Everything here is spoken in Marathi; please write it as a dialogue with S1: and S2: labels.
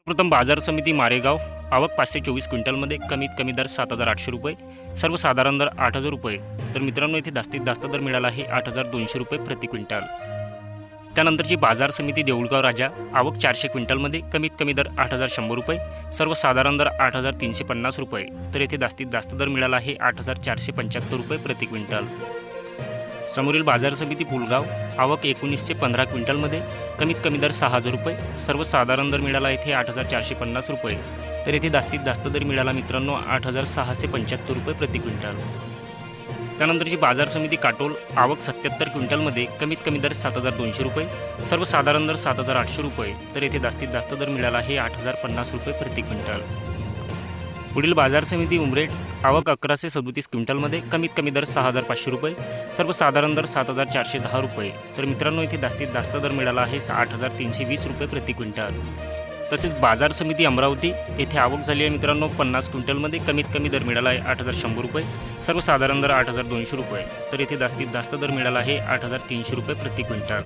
S1: प्रथम बाजार समिती मारेगाव आवक 524 क्विंटलमध्ये कमीत कमी दर 7,800 रुपये, सर्वसाधारण दर 8,000 रुपये. तर मित्रांनो इथे जास्तीत जास्त दर मिळाला आहे 8,200 रुपये प्रति क्विंटल. त्यानंतरची बाजार समिती देऊळगाव राजा आवक 400 क्विंटलमध्ये कमीत कमी दर 8,100 रुपये, सर्वसाधारण दर 8,350 रुपये. तर येथे जास्तीत जास्त दर मिळाला आहे 8,475 रुपये प्रति क्विंटल. समोरील बाजार समिती फुलगाव आवक 1915 क्विंटलमध्ये कमीत कमी दर 6,000 रुपये, सर्वसाधारण दर मिळाला येथे 8,450 रुपये. तर येथे जास्तीत जास्त दर मिळाला मित्रांनो 8,675 रुपये प्रति क्विंटल. त्यानंतरची बाजार समिती काटोल आवक 77 क्विंटलमध्ये कमीत कमी दर 7,200 रुपये, सर्वसाधारण दर 7,800 रुपये. तर येथे जास्तीत जास्त दर मिळाला आहे 8,050 रुपये प्रति क्विंटल. पुढील बाजार समिती उमरेड आवक 1137 क्विंटलमध्ये कमीत कमी दर 6,500 रुपये, सर्वसाधारण दर 7,410 रुपये. तर मित्रांनो इथे जास्तीत जास्त दर मिळाला आहे 8,320 रुपये प्रति क्विंटल. तसेच बाजार समिती अमरावती येथे आवक झाली आहे मित्रांनो 50 क्विंटलमध्ये कमीत कमी दर मिळाला आहे 8,100 रुपये, सर्वसाधारण दर 8,200 रुपये. तर येथे जास्तीत जास्त दर मिळाला आहे 8,300 रुपये प्रति क्विंटल.